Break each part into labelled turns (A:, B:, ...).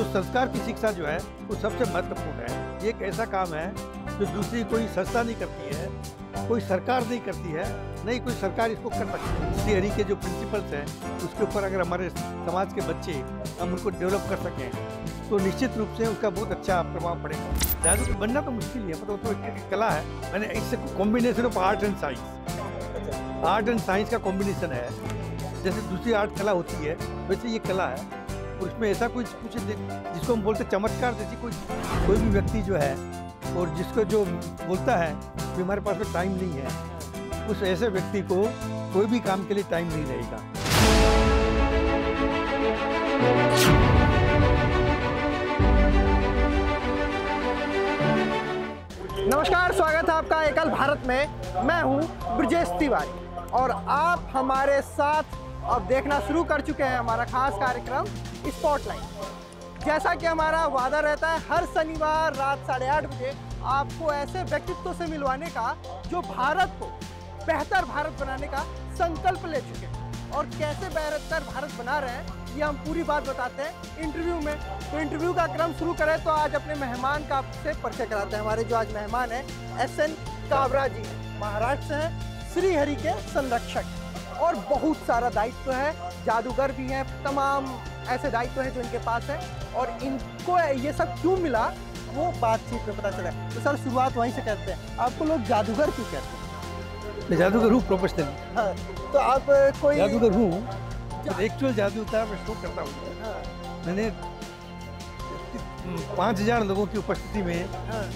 A: जो संस्कार की शिक्षा जो है वो सबसे महत्वपूर्ण है। ये एक ऐसा काम है जो दूसरी कोई संस्था नहीं करती है, कोई सरकार नहीं करती है, नहीं कोई सरकार इसको कर सकती है। श्री हरि के जो प्रिंसिपल्स हैं उसके ऊपर अगर हमारे समाज के बच्चे हम उनको डेवलप कर सकें तो निश्चित रूप से उसका बहुत अच्छा प्रभाव पड़ेगा। जादू बनना तो मुश्किल ही है, मतलब तो एक कला है। मैंने इससे combination of art and science, art and science का कॉम्बिनेशन है। जैसे दूसरी आर्ट कला होती है वैसे ये कला है, और उसमें ऐसा कुछ जिसको हम बोलते चमत्कार जैसी कोई भी व्यक्ति जो है और जिसको जो बोलता है कि हमारे पास में टाइम नहीं है, उस ऐसे व्यक्ति को कोई भी काम के लिए टाइम नहीं रहेगा।
B: नमस्कार, स्वागत है आपका एकल भारत में। मैं हूं ब्रजेश तिवारी और आप हमारे साथ अब देखना शुरू कर चुके हैं हमारा खास कार्यक्रम स्पॉटलाइट। जैसा कि हमारा वादा रहता है हर शनिवार रात 8:30 बजे आपको ऐसे व्यक्तित्व से मिलवाने का जो भारत को बेहतर भारत बनाने का संकल्प ले चुके हैं, और कैसे बेहतर भारत बना रहे हैं ये हम पूरी बात बताते हैं इंटरव्यू में। तो इंटरव्यू का क्रम शुरू करें तो आज अपने मेहमान का आपसे परिचय कराते हैं। हमारे जो आज मेहमान हैं SN काबरा जी, महाराष्ट्र से हैं, श्री हरि के संरक्षक और बहुत सारा दायित्व है, जादूगर भी हैं, तमाम ऐसे दायित्व हैं जो इनके पास है, और इनको ये सब क्यों मिला वो बातचीत में पता चला। तो सर शुरुआत वहीं से करते हैं, आपको लोग जादूगर क्यों कहते हैं?
A: मैं जादूगर हूँ प्रोफेशनल।
B: हाँ, तो आप कोई
A: जादूगर हूँ, तो एक्चुअल जादू होता है, मैं शो करता हूँ।
B: हाँ,
A: मैंने 5000 लोगों की उपस्थिति में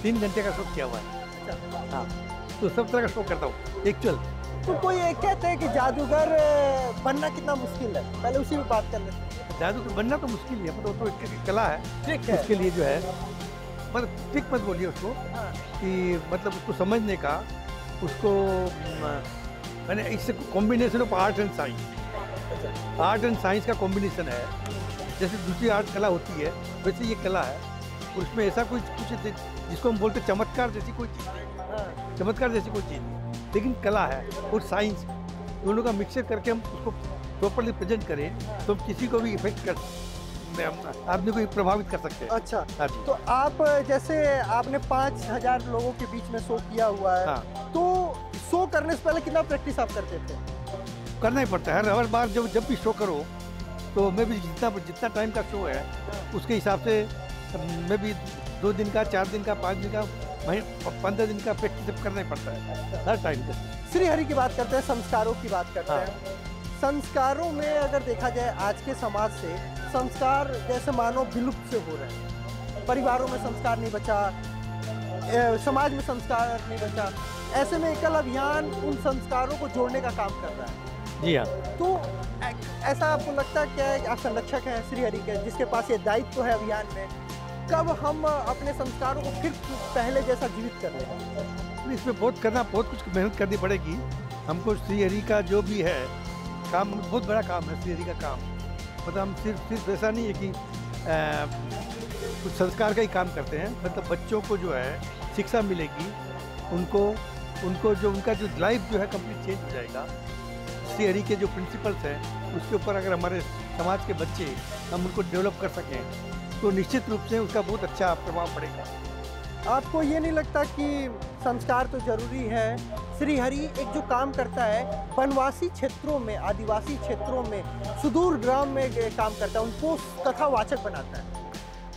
A: 3 घंटे का शो किया हुआ है।
B: अच्छा।
A: हाँ, तो सब तरह का शो करता हूँ एक्चुअल।
B: तो कोई एक कहते हैं कि जादूगर बनना कितना मुश्किल है, पहले उसी में बात कर लेते हैं।
A: जादूगर बनना तो मुश्किल ही है, मतलब तो एक कला है।
B: ठीक है।
A: उसके लिए जो है मतलब ट्रिक मत बोलिए उसको,
B: हाँ,
A: कि मतलब उसको समझने का, उसको मैंने इससे combination of art and science, art and science का कॉम्बिनेशन है। जैसे दूसरी आर्ट कला होती है वैसे ये कला है, और उसमें ऐसा कुछ जिसको हम बोलते चमत्कार जैसी कोई चीज़,
B: हाँ,
A: चमत्कार जैसी कोई चीज़ नहीं, लेकिन कला है और साइंस दोनों का मिक्सचर करके हम उसको प्रॉपरली प्रेजेंट करें तो हम किसी को भी इफेक्ट कर, आदमी को प्रभावित कर सकते हैं।
B: अच्छा।
A: हाँ जी।
B: तो आप जैसे आपने 5000 लोगों के बीच में शो किया हुआ है,
A: हाँ।
B: तो शो करने से पहले कितना प्रैक्टिस आप करते थे?
A: करना ही पड़ता है हर बार, जब भी शो करो तो मैं भी जितना टाइम का शो है उसके हिसाब से मैं भी 2 दिन का, 4 दिन का, 5 दिन का, 15 दिन का प्रैक्टिस करना ही पड़ता है हर टाइम पे।
B: श्री हरि की बात करते हैं, संस्कारों की बात करते
A: हाँ।
B: हैं। संस्कारों में अगर देखा जाए आज के समाज से संस्कार जैसे मानो विलुप्त से हो रहे हैं, परिवारों में संस्कार नहीं बचा, समाज में संस्कार नहीं बचा। ऐसे में एकल अभियान उन संस्कारों को जोड़ने का काम कर रहा है।
A: जी हाँ।
B: तो ऐसा आपको लगता है क्या है कि आप संरक्षक हैं श्री हरि के, जिसके पास ये दायित्व है अभियान में, कब हम अपने संस्कारों को फिर पहले जैसा जीवित कर लें?
A: इसमें बहुत कुछ मेहनत करनी पड़ेगी हमको। श्री हरि का जो भी है काम बहुत बड़ा काम है। श्री हरि का काम मतलब हम सिर्फ ऐसा नहीं है कि कुछ संस्कार का ही काम करते हैं, मतलब बच्चों को जो है शिक्षा मिलेगी, उनको जो उनका जो लाइफ जो है कंप्लीट चेंज हो जाएगा। श्री हरि के जो प्रिंसिपल्स हैं उसके ऊपर अगर हमारे समाज के बच्चे हम उनको डेवलप कर सकें तो निश्चित रूप से उसका बहुत अच्छा प्रभाव पड़ेगा।
B: आपको ये नहीं लगता कि संस्कार तो जरूरी है? श्री हरि एक जो काम करता है वनवासी क्षेत्रों में, आदिवासी क्षेत्रों में, सुदूर ग्राम में काम करता है, उनको कथावाचक बनाता है।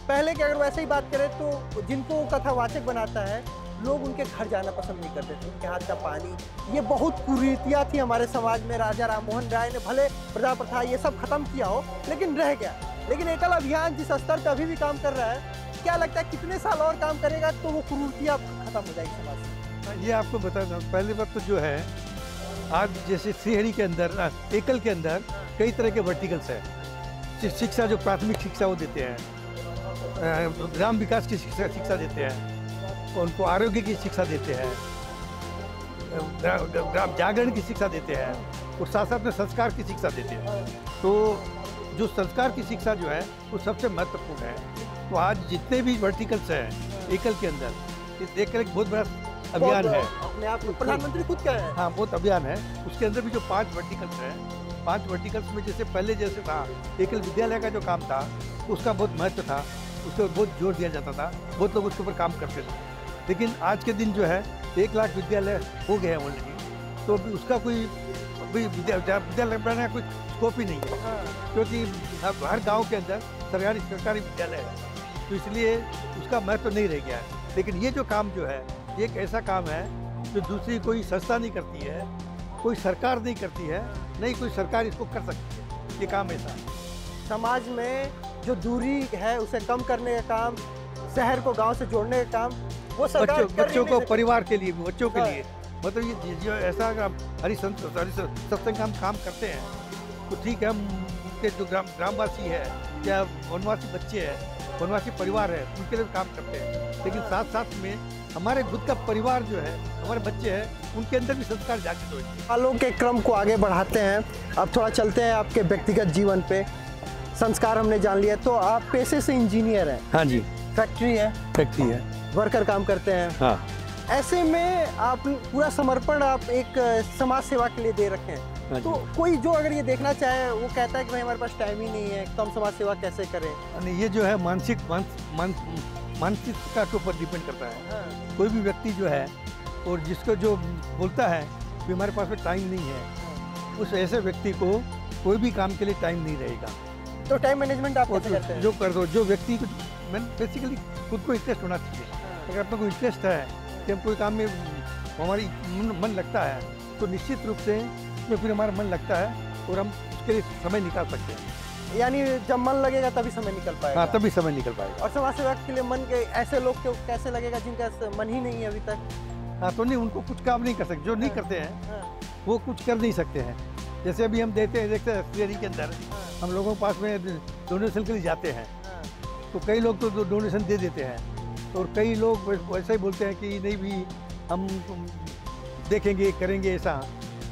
B: पहले की अगर वैसे ही बात करें तो जिनको कथावाचक बनाता है लोग उनके घर जाना पसंद नहीं करते थे, उनके हाथ का पानी, ये बहुत कुरीतियाँ थी हमारे समाज में। राजा राममोहन राय ने भले प्रजा प्रथा ये सब खत्म किया हो लेकिन रह गया। लेकिन एकल अभियान जिस स्तर पर अभी भी काम कर रहा है, क्या लगता है कितने साल और काम करेगा तो वो कुरीतियाँ खत्म हो जाएगी समाज से?
A: ये आपको बता दूँ, पहली बात तो जो है आज जैसे श्री हरि के अंदर, एकल के अंदर कई तरह के वर्टिकल्स हैं। शिक्षा जो प्राथमिक शिक्षा वो देते हैं, ग्राम विकास की शिक्षा देते हैं, उनको आरोग्य की शिक्षा देते हैं, ग्राम जागरण की शिक्षा देते हैं, और साथ साथ में संस्कार की शिक्षा देते हैं। तो जो संस्कार की शिक्षा जो है वो सबसे महत्वपूर्ण है। तो आज जितने भी वर्टिकल्स हैं एकल के अंदर, ये देखकर एक बहुत बड़ा अभियान है
B: अपने आप में। प्रधानमंत्री खुद क्या है?
A: हाँ, बहुत अभियान है। उसके अंदर भी जो 5 वर्टिकल्स हैं, 5 वर्टिकल्स में जैसे पहले जैसे था एकल विद्यालय का जो काम था उसका बहुत महत्व था, उसके ऊपर बहुत जोर दिया जाता था, बहुत लोग उसके ऊपर काम करते थे। लेकिन आज के दिन जो है 1 लाख विद्यालय हो गए हैं ऑलरेडी, तो अभी उसका कोई अभी विद्यालय बनाने का कोई स्कोप ही नहीं है, क्योंकि हर गांव के अंदर सरकारी विद्यालय है, तो इसलिए उसका महत्व नहीं रह गया है। लेकिन ये जो काम जो है, ये एक ऐसा काम है जो दूसरी कोई संस्था नहीं करती है, कोई सरकार नहीं करती है, नहीं कोई सरकार इसको कर सकती है। ये काम ऐसा है।
B: समाज में जो दूरी है उसे कम करने का काम, शहर को गांव से जोड़ने का काम वो सरकार
A: बच्चों को, परिवार के लिए, बच्चों के लिए, मतलब ये जो ऐसा हरी सत्संग हम काम करते हैं, तो ठीक है, हम उनके जो ग्रामवासी है या वनवासी बच्चे हैं, वनवासी परिवार है, उनके लिए काम करते हैं। लेकिन साथ साथ में हमारे खुद का परिवार जो है, हमारे बच्चे हैं, उनके अंदर भी संस्कार जागृत हो जाते हैं।
B: सालों के क्रम को आगे बढ़ाते हैं। अब थोड़ा चलते हैं आपके व्यक्तिगत जीवन पे। संस्कार हमने जान लिया, तो आप पेशे से इंजीनियर हैं।
A: हाँ जी,
B: फैक्ट्री है, वर्कर काम करते हैं।
A: हाँ।
B: ऐसे में आप पूरा समर्पण आप एक समाज सेवा के लिए दे रखे हैं।
A: हाँ,
B: तो कोई जो अगर ये देखना चाहे, वो कहता है कि भाई हमारे पास टाइम ही नहीं है, तो हम समाज सेवा कैसे करें?
A: ये जो है मानसिकता के ऊपर डिपेंड करता है।
B: हाँ।
A: कोई भी व्यक्ति जो है और जिसको जो बोलता है कि हमारे पास में टाइम नहीं है, उस ऐसे व्यक्ति को कोई भी काम के लिए टाइम नहीं रहेगा।
B: तो टाइम मैनेजमेंट आप कैसे करते हैं?
A: जो कर दो, जो व्यक्ति को बेसिकली खुद को इंटरेस्ट होना चाहिए। अगर अपने को इंटरेस्ट है कि हम कोई काम में हमारी मन लगता है, तो निश्चित रूप से उसमें फिर हमारा मन लगता है और हम उसके लिए समय निकाल सकते हैं।
B: यानी जब मन लगेगा तभी समय निकल पाएगा।
A: हाँ, तभी समय निकल पाएगा।
B: और समाज सेवा के लिए मन के ऐसे लोग को कैसे लगेगा जिनका मन ही नहीं है अभी तक?
A: हाँ, तो नहीं, उनको कुछ काम नहीं कर सकते, जो नहीं करते हैं वो कुछ कर नहीं सकते हैं। जैसे अभी हम देखते हैं श्री के अंदर हम लोगों के पास में डोनेशन के लिए जाते हैं, तो कई लोग तो डोनेशन दे देते हैं, और कई लोग वैसा ही बोलते हैं कि नहीं भी हम देखेंगे, करेंगे ऐसा।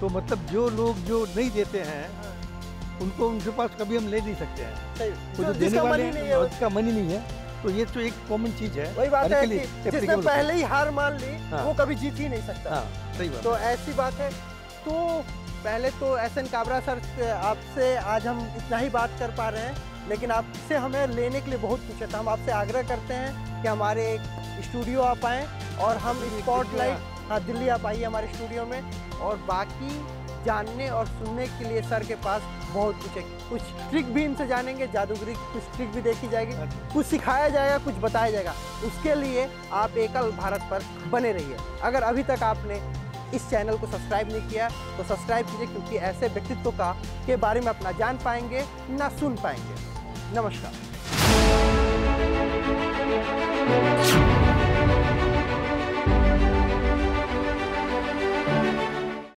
A: तो मतलब जो लोग जो नहीं देते हैं उनको, उनके पास कभी हम ले नहीं सकते हैं। तो जो देने वाले हैं उसका मन ही नहीं है, तो ये तो एक कॉमन चीज है।
B: वही बात है कि जिसने पहले ही हार मान ली, वो कभी जीत ही नहीं सकता।
A: हाँ, सही बात।
B: तो ऐसी बात है। तो पहले तो एसएन काबरा सर, आपसे आज हम इतना ही बात कर पा रहे हैं, लेकिन आपसे हमें लेने के लिए बहुत कुछ है। तो हम आपसे आग्रह करते हैं कि हमारे एक स्टूडियो आप आएँ और हम स्पॉटलाइट, हाँ, दिल्ली आप आइए हमारे स्टूडियो में। और बाकी जानने और सुनने के लिए सर के पास बहुत कुछ है। कुछ ट्रिक भी इनसे जानेंगे, जादूगरी कुछ ट्रिक भी देखी जाएगी, कुछ सिखाया जाएगा, कुछ बताया जाएगा। उसके लिए आप एकल भारत पर बने रहिए। अगर अभी तक आपने इस चैनल को सब्सक्राइब नहीं किया तो सब्सक्राइब कीजिए, क्योंकि ऐसे व्यक्तित्व के बारे में अपना जान पाएंगे, ना सुन पाएंगे। नमस्कार।